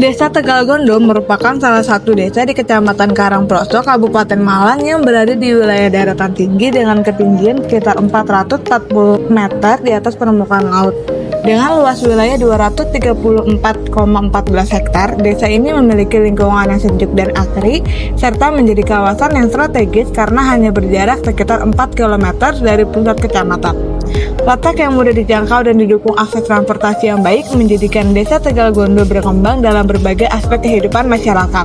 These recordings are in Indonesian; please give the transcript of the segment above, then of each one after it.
Desa Tegal Gondo merupakan salah satu desa di Kecamatan Karangproso, Kabupaten Malang yang berada di wilayah daratan tinggi dengan ketinggian sekitar 440 meter di atas permukaan laut. Dengan luas wilayah 234,14 hektar, desa ini memiliki lingkungan yang sejuk dan asri, serta menjadi kawasan yang strategis karena hanya berjarak sekitar 4 km dari pusat kecamatan. Letak yang mudah dijangkau dan didukung akses transportasi yang baik menjadikan Desa Tegal Gondo berkembang dalam berbagai aspek kehidupan masyarakat.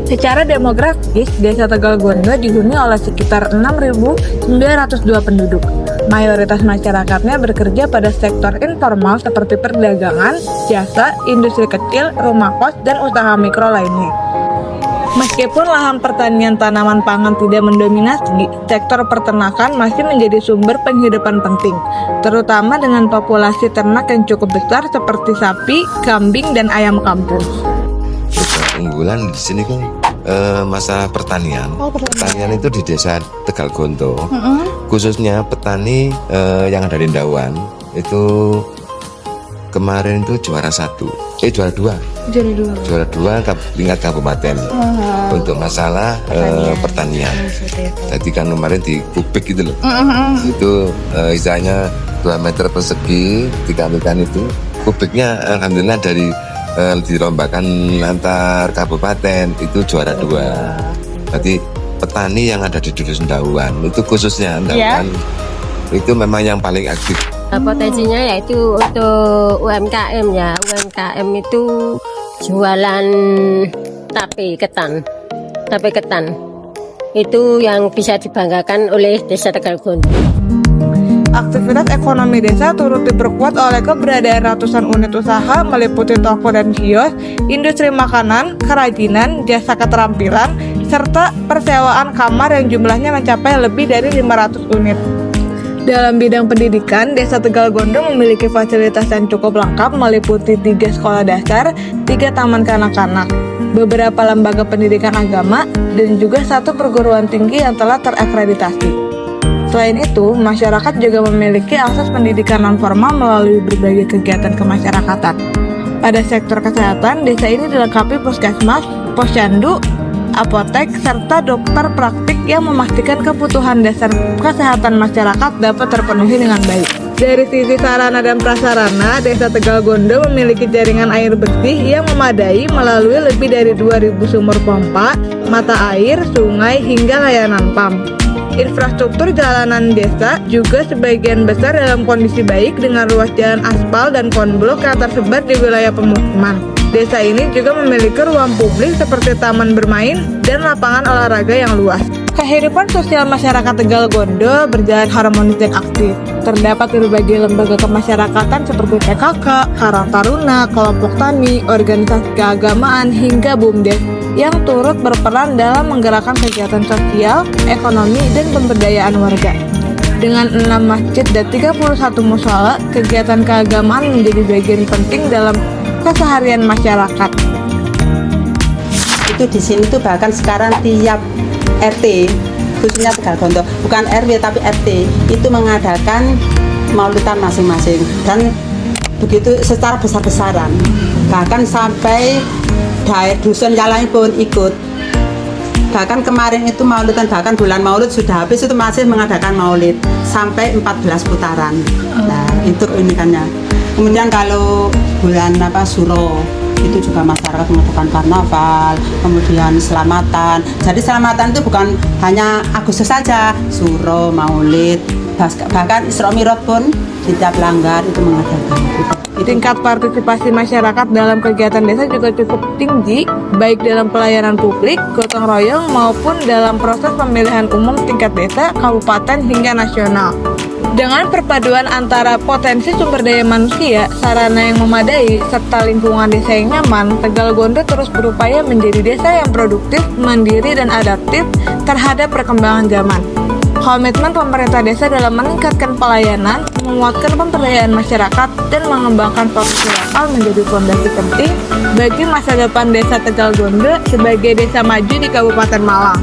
Secara demografis, Desa Tegal Gondo dihuni oleh sekitar 6.902 penduduk. Mayoritas masyarakatnya bekerja pada sektor informal seperti perdagangan, jasa, industri kecil, rumah kos, dan usaha mikro lainnya. Meskipun lahan pertanian tanaman pangan tidak mendominasi, sektor peternakan masih menjadi sumber penghidupan penting, terutama dengan populasi ternak yang cukup besar seperti sapi, kambing, dan ayam kampung. Unggulan di sini kan masalah pertanian. Pertanian itu di Desa Tegal Gondo, khususnya petani yang ada di Ndawan itu kemarin itu juara dua tingkat kabupaten untuk masalah pertanian. Jadi kan kemarin di Kubik gitu loh, itu istilahnya 2 meter persegi dikambilkan itu kubiknya, alhamdulillah dari dilombakan antar kabupaten itu juara 2. Jadi petani yang ada di Dusun Ndawan itu khususnya Ndawan itu memang yang paling aktif. Potensinya yaitu untuk UMKM ya. UMKM itu jualan tape ketan itu yang bisa dibanggakan oleh Desa Tegal Gondo. Aktivitas ekonomi desa turut diperkuat oleh keberadaan ratusan unit usaha meliputi toko dan kios, industri makanan, kerajinan, jasa keterampilan, serta persewaan kamar yang jumlahnya mencapai lebih dari 500 unit. Dalam bidang pendidikan, Desa Tegal Gondo memiliki fasilitas yang cukup lengkap meliputi 3 sekolah dasar, 3 taman kanak-kanak, beberapa lembaga pendidikan agama, dan juga 1 perguruan tinggi yang telah terakreditasi. Selain itu, masyarakat juga memiliki akses pendidikan non-formal melalui berbagai kegiatan kemasyarakatan. Pada sektor kesehatan, desa ini dilengkapi puskesmas, posyandu, apotek, serta dokter praktik yang memastikan kebutuhan dasar kesehatan masyarakat dapat terpenuhi dengan baik. Dari sisi sarana dan prasarana, Desa Tegal Gondo memiliki jaringan air bersih yang memadai melalui lebih dari 2.000 sumur pompa, mata air, sungai, hingga layanan PAM. Infrastruktur jalanan desa juga sebagian besar dalam kondisi baik dengan ruas jalan aspal dan konblok yang tersebar di wilayah pemukiman. Desa ini juga memiliki ruang publik seperti taman bermain dan lapangan olahraga yang luas. Kehidupan sosial masyarakat Tegal Gondo berjalan harmonis dan aktif. Terdapat berbagai lembaga kemasyarakatan seperti PKK, Karang Taruna, kelompok tani, organisasi keagamaan, hingga BUMDes yang turut berperan dalam menggerakkan kegiatan sosial, ekonomi, dan pemberdayaan warga. Dengan 6 masjid dan 31 mushola, kegiatan keagamaan menjadi bagian penting dalam keseharian masyarakat. Itu di sini tuh bahkan sekarang tiap RT, khususnya Tegal Gondo, bukan RW tapi RT, itu mengadakan maulidan masing-masing dan begitu secara besar-besaran. Bahkan sampai dusun yang lain pun ikut. Bahkan kemarin itu maulidan, bahkan bulan maulid sudah habis itu masih mengadakan maulid sampai 14 putaran. Nah, itu keunikannya. Kemudian kalau bulan Suro itu juga masyarakat mengadakan karnaval, kemudian selamatan. Jadi selamatan itu bukan hanya Agustus saja, Suro, Maulid, bahkan Isra Mi'raj pun di tiap langgar itu mengadakan. Tingkat partisipasi masyarakat dalam kegiatan desa juga cukup tinggi, baik dalam pelayanan publik, gotong royong, maupun dalam proses pemilihan umum tingkat desa, kabupaten, hingga nasional. Dengan perpaduan antara potensi sumber daya manusia, sarana yang memadai, serta lingkungan desa yang nyaman, Tegal Gondo terus berupaya menjadi desa yang produktif, mandiri, dan adaptif terhadap perkembangan zaman. Komitmen pemerintah desa dalam meningkatkan pelayanan, menguatkan pemberdayaan masyarakat, dan mengembangkan produksi lokal menjadi fondasi penting bagi masa depan Desa Tegal Gondo sebagai desa maju di Kabupaten Malang.